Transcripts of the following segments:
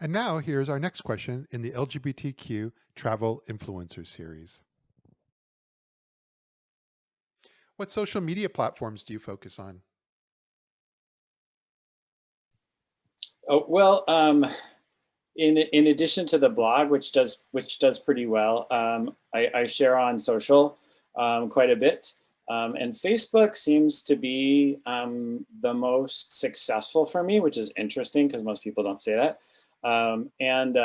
And now here's our next question in the LGBTQ Travel Influencer series. What social media platforms do you focus on? Oh, well, in addition to the blog, which does pretty well, I share on social quite a bit, and Facebook seems to be the most successful for me, which is interesting because most people don't say that, and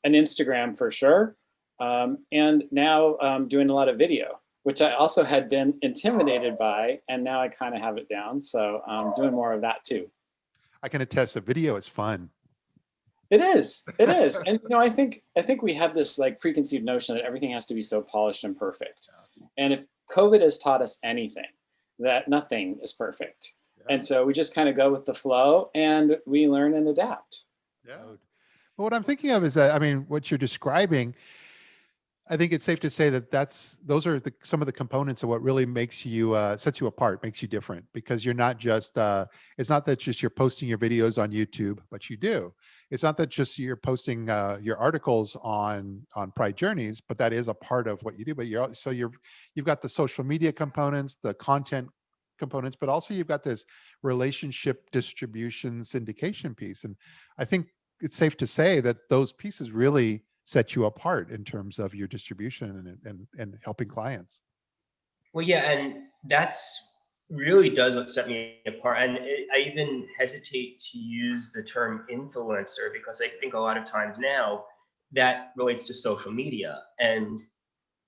Instagram for sure, and now doing a lot of video, which I also had been intimidated by, and now I kind of have it down, so I'm doing more of that too. I can attest the video is fun. It is. It is. And I think we have this like preconceived notion that everything has to be so polished and perfect. And if COVID has taught us anything, that nothing is perfect. Yeah. And so we just kind of go with the flow and we learn and adapt. Yeah. But what I'm thinking of is that, I mean, what you're describing, I think it's safe to say that those are some of the components of what really makes you sets you apart, makes you different, because you're not just it's not that just you're posting your videos on YouTube, but you do. It's not that just you're posting your articles on Pride Journeys, but that is a part of what you do. But you've got the social media components, the content components, but also you've got this relationship distribution syndication piece. And I think it's safe to say that those pieces really set you apart in terms of your distribution and helping clients. Well, yeah, and that's really does what set me apart. And I even hesitate to use the term influencer because I think a lot of times now that relates to social media. And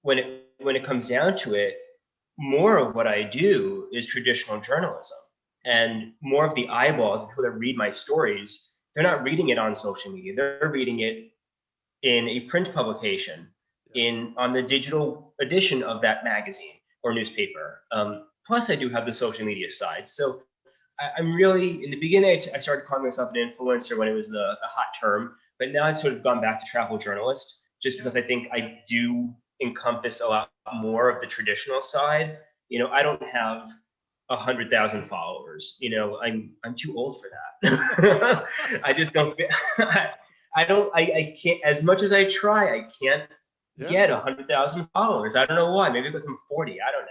when it comes down to it, more of what I do is traditional journalism, and more of the eyeballs, the people that read my stories, they're not reading it on social media. They're reading it in a print publication, in on the digital edition of that magazine or newspaper. Plus, I do have the social media side. So I'm really, in the beginning, I started calling myself an influencer when it was a hot term, but now I've sort of gone back to travel journalist just because I think I do encompass a lot more of the traditional side. I don't have 100,000 followers. I'm too old for that. I just don't. I don't. I can't. As much as I try, I can't get 100,000 followers. I don't know why. Maybe because I'm 40. I don't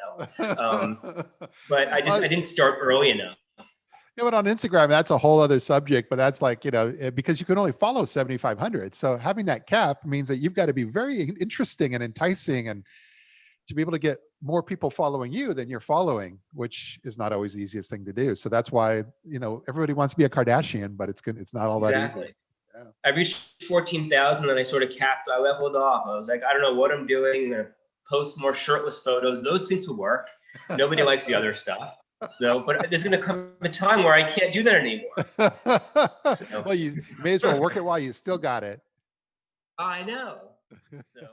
know. But I didn't start early enough. Yeah, but on Instagram, that's a whole other subject. But that's like, because you can only follow 7,500. So having that cap means that you've got to be very interesting and enticing, and to be able to get more people following you than you're following, which is not always the easiest thing to do. So that's why, everybody wants to be a Kardashian, but it's good. It's not all that easy. Yeah. I reached 14,000 and I sort of capped. I leveled off. I was like, I don't know what I'm doing. I'm going to post more shirtless photos. Those seem to work. Nobody likes the other stuff. So, but there's going to come a time where I can't do that anymore. So. Well, you may as well work it while you still got it. I know. So.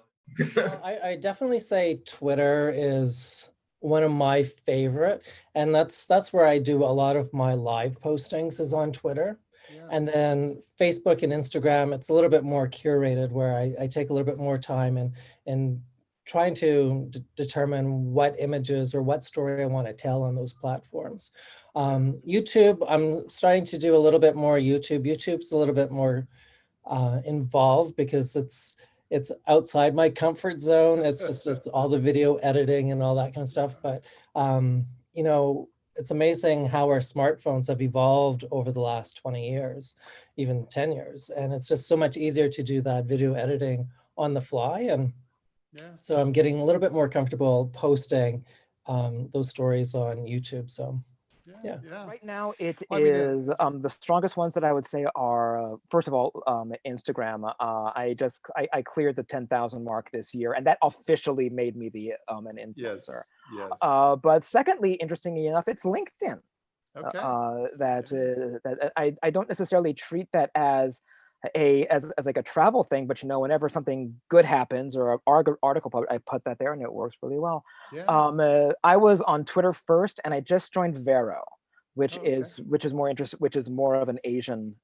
Well, I definitely say Twitter is one of my favorite, and that's where I do a lot of my live postings is on Twitter. Yeah. And then Facebook and Instagram, it's a little bit more curated, where I take a little bit more time and trying to determine what images or what story I want to tell on those platforms. YouTube, I'm starting to do a little bit more YouTube. YouTube's a little bit more involved because it's outside my comfort zone. It's all the video editing and all that kind of stuff. But, it's amazing how our smartphones have evolved over the last 20 years, even 10 years. And it's just so much easier to do that video editing on the fly. And so I'm getting a little bit more comfortable posting those stories on YouTube. So yeah. Right now, it is the strongest ones that I would say are first of all Instagram. I cleared the 10,000 mark this year, and that officially made me an influencer. Yes. But secondly, interestingly enough, it's LinkedIn. Okay. That I don't necessarily treat that as like a travel thing, but whenever something good happens or an article, I put that there and it works really well. Yeah. I was on Twitter first, and I just joined Vero, which is more of an Asian,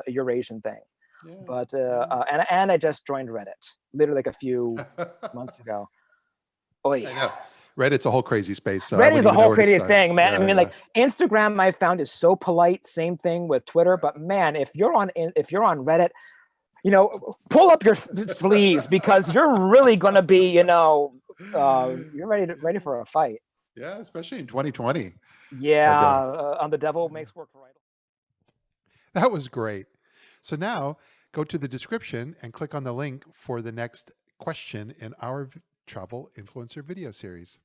Eurasian thing. Yeah. But and I just joined Reddit literally like a few months ago. Oh yeah. I know. Reddit's a whole crazy space. So Reddit is a whole crazy thing, man. Yeah, I mean, like Instagram, I found is so polite. Same thing with Twitter, but man, if you're on Reddit, pull up your sleeves because you're really gonna be, you're ready for a fight. Yeah, especially in 2020. Yeah, on the devil makes work for idle. That was great. So now go to the description and click on the link for the next question in our travel influencer video series.